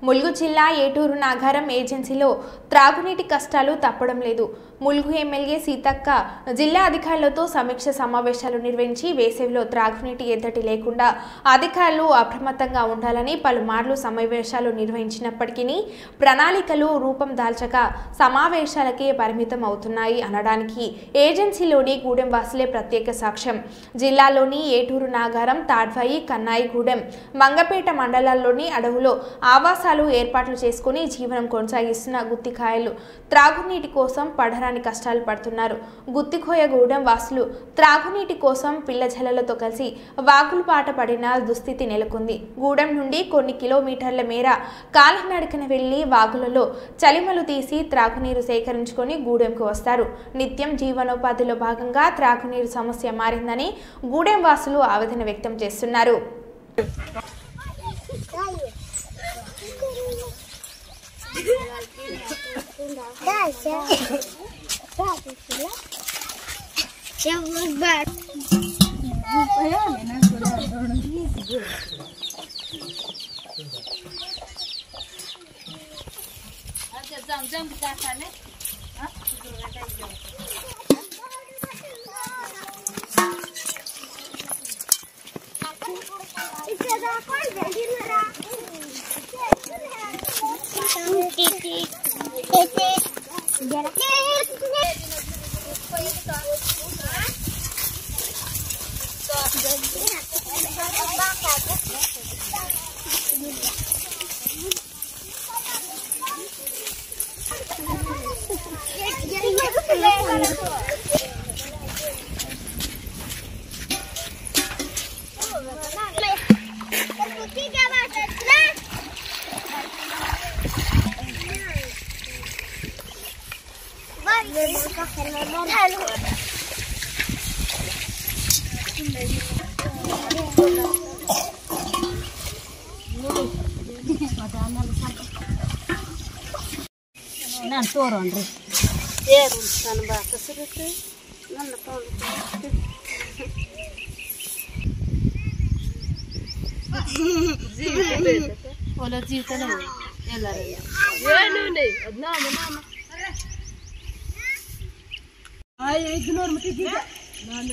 ములుగు జిల్లా ఏటూరు నాగారం ఏజెన్సీలో త్రాగునీటి కష్టాలు తప్పడం లేదు. ములుగు ఎమ్మెల్యే సీతక్క జిల్లా అధికారులతో సమీక్ష సమావేశాలు నిర్వహించి వేసవిలో త్రాగునీటి ఎద్దడి లేకుండా అధికారులు అప్రమత్తంగా ఉండాలని పలుమార్లు సమావేశాలు నిర్వహించినప్పటికీ ప్రణాళికలు రూపం దాల్చక సమావేశాలకే పరిమితం అవుతున్నాయి అనడానికి ఏజెన్సీలోని గూడెం వాసులే ప్రత్యేక సాక్ష్యం. జిల్లాలోని ఏటూరు నాగారం, తాడ్వాయి, కన్నాయిగూడెం, మంగపేట మండలాల్లోని అడవులో ఆవాసాలు ఏర్పాట్లు చేసుకుని జీవనం కొనసాగిస్తున్న గుత్తికాయలు త్రాగునీటి కోసం పడరాని కష్టాలు పడుతున్నారు. గుత్తికోయగూడెం వాసులు త్రాగునీటి కోసం పిల్ల జల్లలతో కలిసి వాగులు పాట పడిన దుస్థితి నెలకొంది. గూడెం నుండి కొన్ని కిలోమీటర్ల మేర కాలినడకన వెళ్లి వాగులలో చలిమలు తీసి త్రాగునీరు సేకరించుకొని గూడెంకు వస్తారు. నిత్యం జీవనోపాధిలో భాగంగా త్రాగునీరు సమస్య మారిందని గూడెం వాసులు ఆవేదన వ్యక్తం చేస్తున్నారు. ನಾನು ತೋರೋಣ್ರಿ ಏನು ನನ್ನ ಬಾಕಸಿರುತ್ತೆ ನನ್ನ ಒಲ ಜೀವನ ಎಲ್ಲರೂ ಏನು ಅದನ್ನ 500 ಮುಟ್ಟಿದ್ದೆ ನಾನು